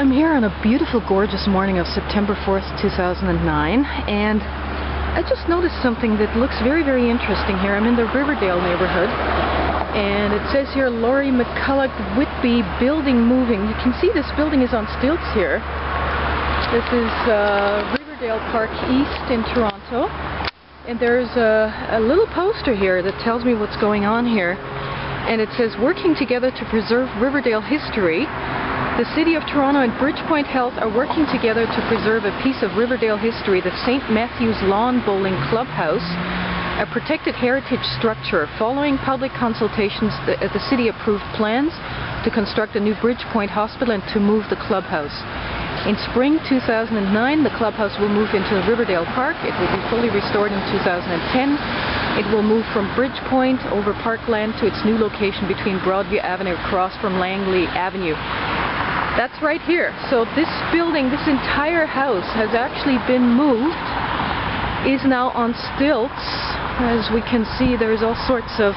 I'm here on a beautiful, gorgeous morning of September 4th, 2009, and I just noticed something that looks very, very interesting here. I'm in the Riverdale neighborhood, and it says here, Laurie McCulloch Whitby building moving. You can see this building is on stilts here. This is Riverdale Park East in Toronto, and there's a little poster here that tells me what's going on here. And it says, working together to preserve Riverdale history, the City of Toronto and Bridgepoint Health are working together to preserve a piece of Riverdale history, the St. Matthew's Lawn Bowling Clubhouse, a protected heritage structure. Following public consultations, the city approved plans to construct a new Bridgepoint hospital and to move the clubhouse. In spring 2009, the clubhouse will move into Riverdale Park. It will be fully restored in 2010. It will move from Bridgepoint over Parkland to its new location between Broadview Avenue across from Langley Avenue. That's right here. So this building, this entire house has actually been moved, is now on stilts. As we can see, there's all sorts of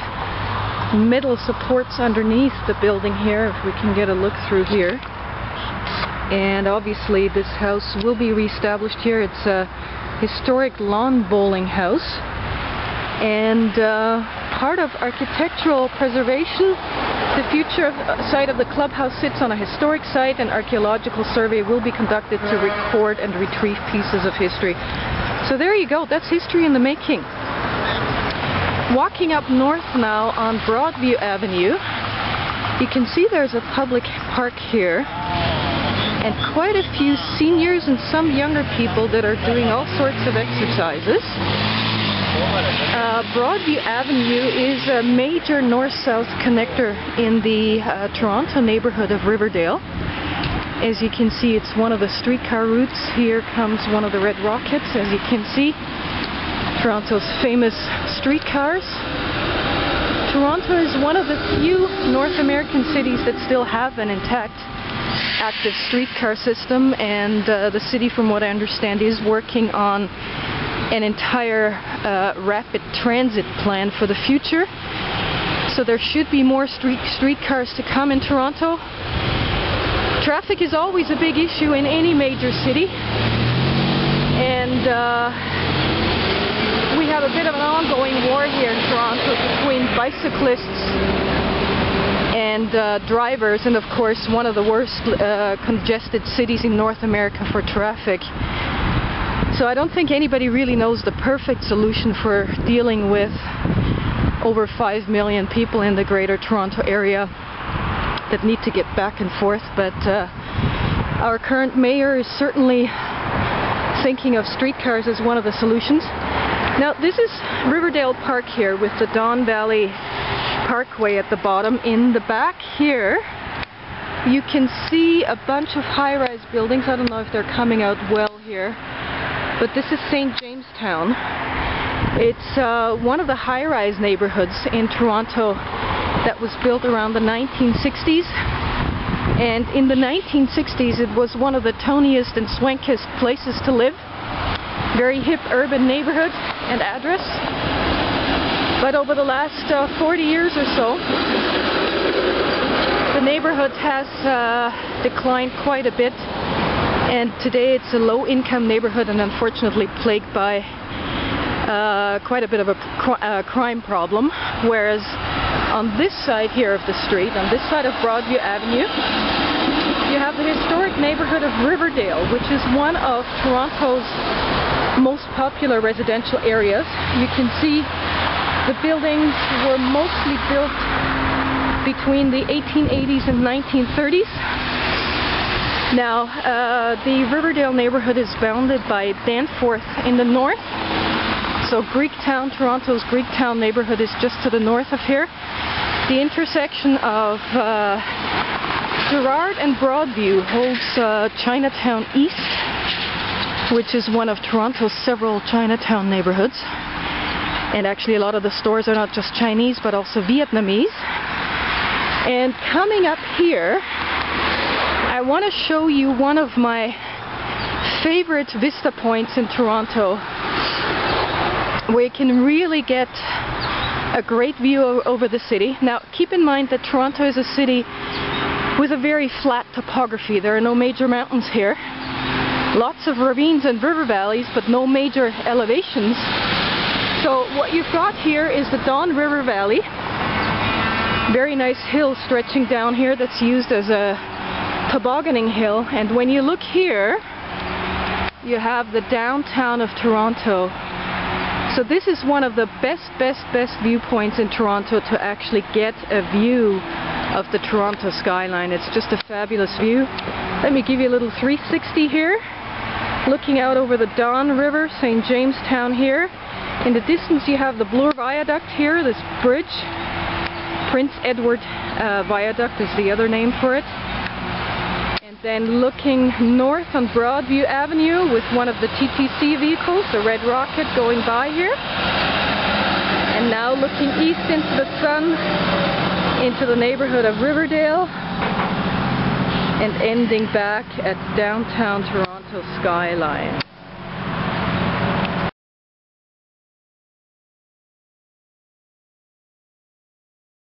metal supports underneath the building here, if we can get a look through here. And obviously this house will be reestablished here. It's a historic lawn bowling house. And part of architectural preservation, the future site of the clubhouse sits on a historic site. An archaeological survey will be conducted to record and retrieve pieces of history. So there you go, that's history in the making. Walking up north now on Broadview Avenue, you can see there's a public park here, and quite a few seniors and some younger people that are doing all sorts of exercises. Broadview Avenue is a major north-south connector in the Toronto neighbourhood of Riverdale. As you can see, it's one of the streetcar routes. Here comes one of the Red Rockets, as you can see. Toronto's famous streetcars. Toronto is one of the few North American cities that still have an intact active streetcar system, and the city, from what I understand, is working on an entire rapid transit plan for the future. So there should be more streetcars to come in Toronto. Traffic is always a big issue in any major city, and we have a bit of an ongoing war here in Toronto between bicyclists and drivers, and of course one of the worst congested cities in North America for traffic. So I don't think anybody really knows the perfect solution for dealing with over 5 million people in the Greater Toronto area that need to get back and forth, but our current mayor is certainly thinking of streetcars as one of the solutions. Now this is Riverdale Park here with the Don Valley Parkway at the bottom. In the back here you can see a bunch of high-rise buildings. I don't know if they're coming out well here, but this is St. Jamestown. It's one of the high-rise neighborhoods in Toronto that was built around the 1960s. And in the 1960s it was one of the toniest and swankiest places to live. Very hip urban neighborhood and address. But over the last 40 years or so, the neighborhood has declined quite a bit. And today it's a low-income neighborhood and unfortunately plagued by quite a bit of a crime problem. Whereas on this side here of the street, on this side of Broadview Avenue, you have the historic neighborhood of Riverdale, which is one of Toronto's most popular residential areas. You can see the buildings were mostly built between the 1880s and 1930s. Now, the Riverdale neighborhood is bounded by Danforth in the north. So Greektown, Toronto's Greektown neighborhood is just to the north of here. The intersection of Gerrard and Broadview holds Chinatown East, which is one of Toronto's several Chinatown neighborhoods. And actually a lot of the stores are not just Chinese but also Vietnamese. And coming up here, I want to show you one of my favorite vista points in Toronto, where you can really get a great view over the city. Now keep in mind that Toronto is a city with a very flat topography. There are no major mountains here. Lots of ravines and river valleys, but no major elevations. So what you've got here is the Don River Valley. Very nice hill stretching down here that's used as a tobogganing hill. And when you look here, you have the downtown of Toronto. So this is one of the best viewpoints in Toronto to actually get a view of the Toronto skyline. It's just a fabulous view. Let me give you a little 360 here. Looking out over the Don River, St. Jamestown here. In the distance you have the Bloor Viaduct here, this bridge. Prince Edward Viaduct is the other name for it. And then looking north on Broadview Avenue with one of the TTC vehicles, the Red Rocket, going by here. And now looking east into the sun, into the neighborhood of Riverdale, and ending back at downtown Toronto skyline.